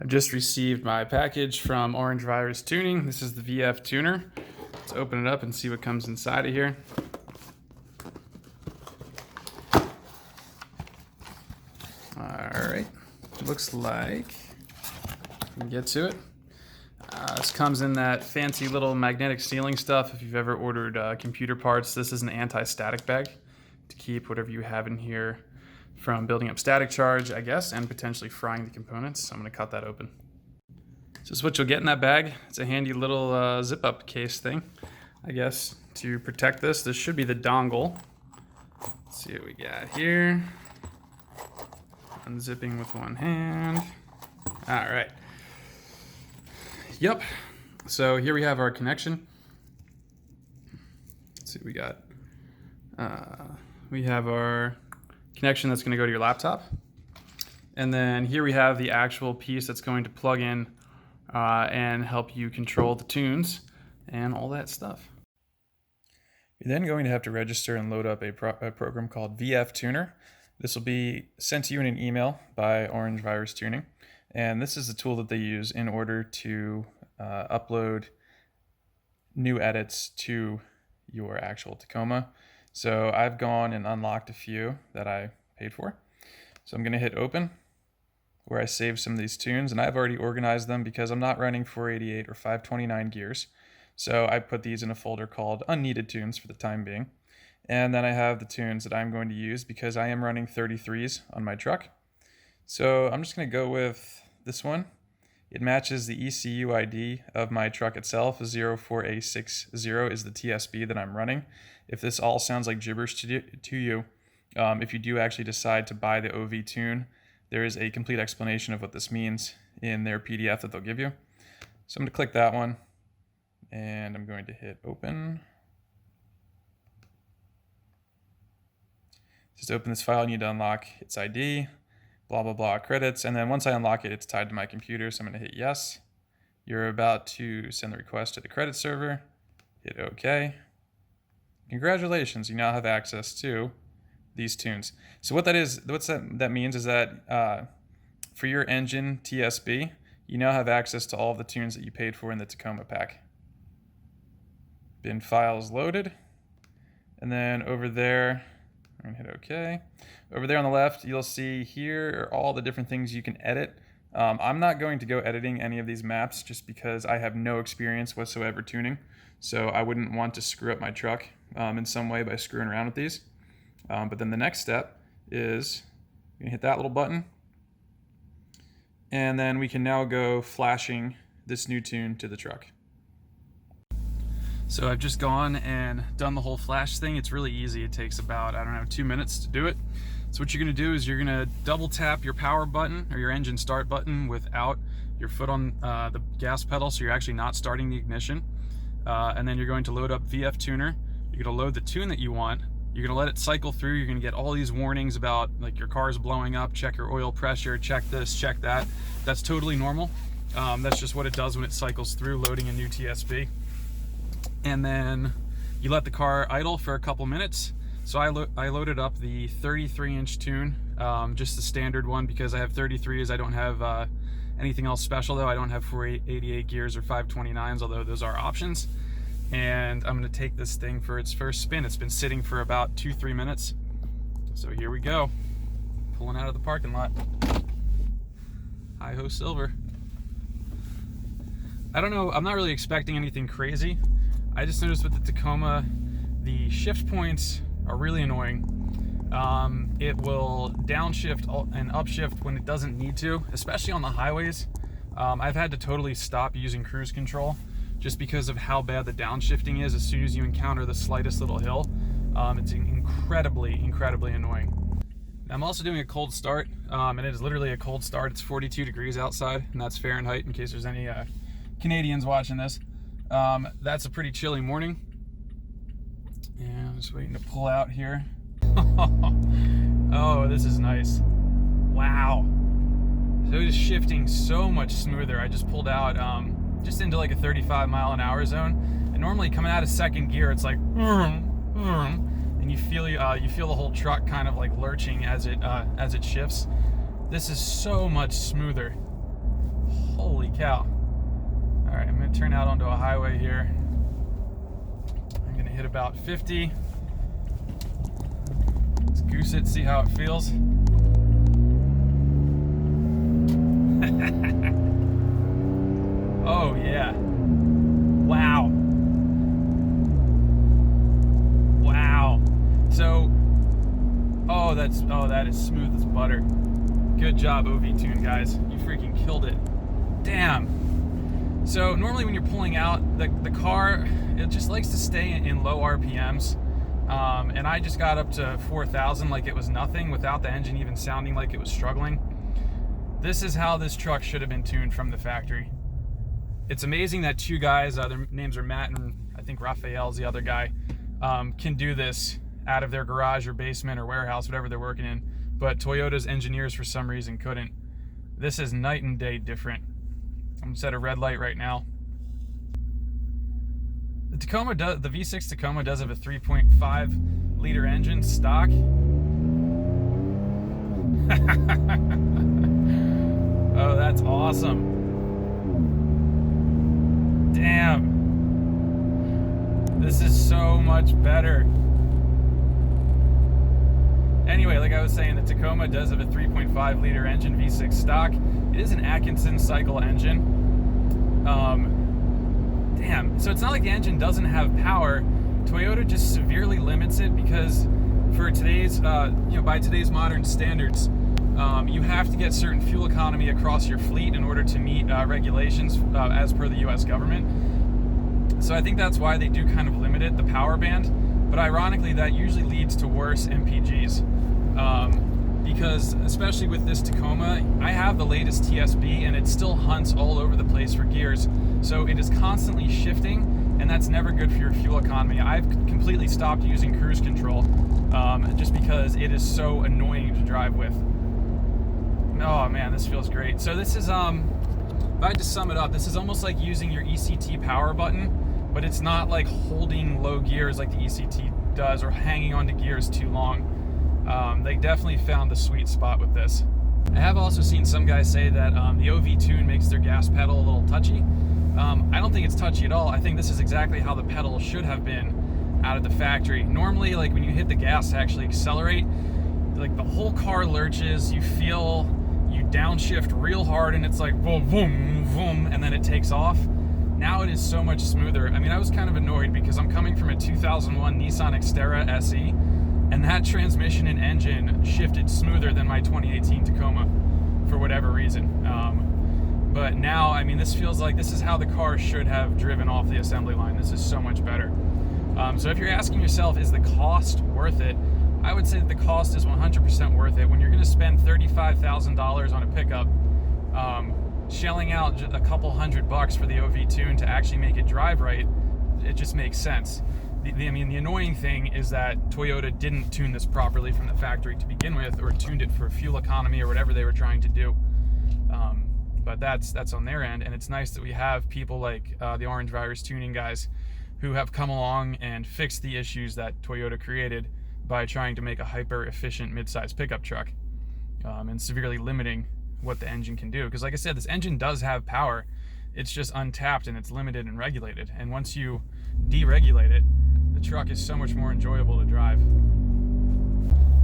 Just received my package from Orange Virus Tuning. This is the VF tuner. Let's open it up and see what comes inside of here. Alright, looks like we can get to it. This comes in that fancy little magnetic sealing stuff. If you've ever ordered computer parts, this is an anti-static bag to keep whatever you have in here from building up static charge, I guess, and potentially frying the components. So I'm going to cut that open. So this is what you'll get in that bag. It's a handy little zip-up case thing, I guess, to protect this. This should be the dongle. Let's see what we got here. Unzipping with one hand. All right. Yep. So here we have our connection. Let's see what we got. We have our connection that's going to go to your laptop. And then here we have the actual piece that's going to plug in and help you control the tunes and all that stuff. You're then going to have to register and load up a program called VF Tuner. This will be sent to you in an email by Orange Virus Tuning. And this is the tool that they use in order to upload new edits to your actual Tacoma. So I've gone and unlocked a few that I paid for. So I'm going to hit open where I save some of these tunes, and I've already organized them because I'm not running 488 or 529 gears. So I put these in a folder called unneeded tunes for the time being. And then I have the tunes that I'm going to use because I am running 33s on my truck. So I'm just going to go with this one. It matches the ECU ID of my truck itself. 04A60 is the TSB that I'm running. If this all sounds like gibberish to you, if you do actually decide to buy the OVtune, there is a complete explanation of what this means in their PDF that they'll give you. So I'm going to click that one, and I'm going to hit open. Just open this file, you need to unlock its ID, blah, blah, blah, credits, and then once I unlock it, it's tied to my computer, so I'm going to hit yes. You're about to send the request to the credit server. Hit OK. Congratulations, you now have access to these tunes. So what that means is that for your engine TSB, you now have access to all of the tunes that you paid for in the Tacoma pack. Bin files loaded, and then over there, I'm gonna hit OK. Over there on the left, you'll see here are all the different things you can edit. I'm not going to go editing any of these maps just because I have no experience whatsoever tuning. So I wouldn't want to screw up my truck in some way by screwing around with these. But then the next step is you can hit that little button. And then we can now go flashing this new tune to the truck. So I've just gone and done the whole flash thing. It's really easy. It takes about, 2 minutes to do it. So what you're gonna do is you're gonna double tap your power button or your engine start button without your foot on the gas pedal, so you're actually not starting the ignition. And then you're going to load up VF Tuner. You're gonna load the tune that you want. You're gonna let it cycle through. You're gonna get all these warnings about like your car's blowing up, check your oil pressure, check this, check that. That's totally normal. That's just what it does when it cycles through loading a new TSB. And then you let the car idle for a couple minutes. So I loaded up the 33-inch tune, just the standard one because I have 33s. I don't have anything else special though. I don't have 488 gears or 529s, although those are options. And I'm gonna take this thing for its first spin. It's been sitting for about 2-3 minutes. So here we go. Pulling out of the parking lot. Hi-ho silver. I don't know, I'm not really expecting anything crazy. I just noticed with the Tacoma, the shift points are really annoying. It will downshift and upshift when it doesn't need to, especially on the highways. I've had to totally stop using cruise control just because of how bad the downshifting is as soon as you encounter the slightest little hill. It's incredibly annoying. I'm also doing a cold start, and it is literally a cold start. It's 42 degrees outside, and that's Fahrenheit in case there's any Canadians watching this. That's a pretty chilly morning. Yeah, I'm just waiting to pull out here. Oh, this is nice. Wow. So it is shifting so much smoother. I just pulled out just into like a 35-mile-an-hour zone. And normally coming out of second gear, it's like, and you feel the whole truck kind of like lurching as it shifts. This is so much smoother. Holy cow. All right, I'm gonna turn out onto a highway here. I'm gonna hit about 50. Let's goose it, see how it feels. Oh yeah. Wow. Wow. So, that is smooth as butter. Good job, OVtune guys. You freaking killed it. Damn. So normally when you're pulling out, the car, it just likes to stay in low RPMs. And I just got up to 4,000 like it was nothing without the engine even sounding like it was struggling. This is how this truck should have been tuned from the factory. It's amazing that two guys, their names are Matt and I think Raphael's the other guy, can do this out of their garage or basement or warehouse, whatever they're working in. But Toyota's engineers for some reason couldn't. This is night and day different. I'm set a red light right now. The V6 Tacoma does have a 3.5 liter engine stock. Oh, that's awesome. Damn. This is so much better. Anyway, like I was saying, the Tacoma does have a 3.5 liter engine V6 stock. It is an Atkinson cycle engine. Damn, so it's not like the engine doesn't have power. Toyota just severely limits it because for today's, by today's modern standards, you have to get certain fuel economy across your fleet in order to meet regulations as per the US government. So I think that's why they do kind of limit it, the power band. But ironically, that usually leads to worse MPGs. Because especially with this Tacoma, I have the latest TSB and it still hunts all over the place for gears. So it is constantly shifting, and that's never good for your fuel economy. I've completely stopped using cruise control just because it is so annoying to drive with. Oh man, this feels great. So this is, if I had to sum it up, this is almost like using your ECT power button, but it's not like holding low gears like the ECT does or hanging onto gears too long. They definitely found the sweet spot with this. I have also seen some guys say that the OVtune makes their gas pedal a little touchy. I don't think it's touchy at all. I think this is exactly how the pedal should have been out of the factory. Normally, like when you hit the gas to actually accelerate, like the whole car lurches, you downshift real hard and it's like boom, boom, boom, and then it takes off. Now it is so much smoother. I mean, I was kind of annoyed because I'm coming from a 2001 Nissan Xterra SE, and that transmission and engine shifted smoother than my 2018 Tacoma for whatever reason. But now, I mean, this feels like this is how the car should have driven off the assembly line. This is so much better. So if you're asking yourself, is the cost worth it? I would say that the cost is 100% worth it. When you're going to spend $35,000 on a pickup, shelling out a couple $100 for the OVtune to actually make it drive right, it just makes sense. The annoying thing is that Toyota didn't tune this properly from the factory to begin with, or tuned it for fuel economy or whatever they were trying to do. But that's on their end, and it's nice that we have people like the Orange Virus tuning guys who have come along and fixed the issues that Toyota created by trying to make a hyper-efficient mid-size pickup truck and severely limiting what the engine can do. Because like I said, this engine does have power. It's just untapped and it's limited and regulated. And once you deregulate it, the truck is so much more enjoyable to drive.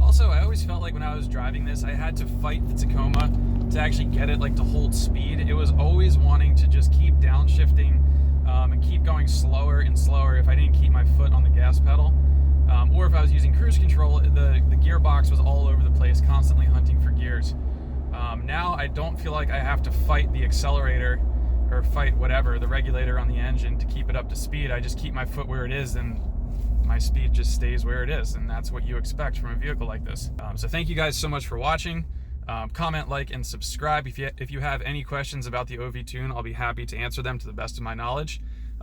Also, I always felt like when I was driving this, I had to fight the Tacoma to actually get it like to hold speed. It was always wanting to just keep downshifting and keep going slower and slower if I didn't keep my foot on the gas pedal. Or if I was using cruise control, the gearbox was all over the place, constantly hunting for gears. Now I don't feel like I have to fight the accelerator or fight whatever, the regulator on the engine to keep it up to speed. I just keep my foot where it is and my speed just stays where it is, and that's what you expect from a vehicle like this. So thank you guys so much for watching. Comment, like, and subscribe. If you have any questions about the OVtune, I'll be happy to answer them to the best of my knowledge.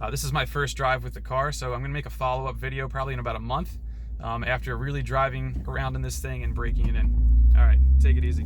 This is my first drive with the car, so I'm going to make a follow-up video probably in about a month after really driving around in this thing and breaking it in. All right, take it easy.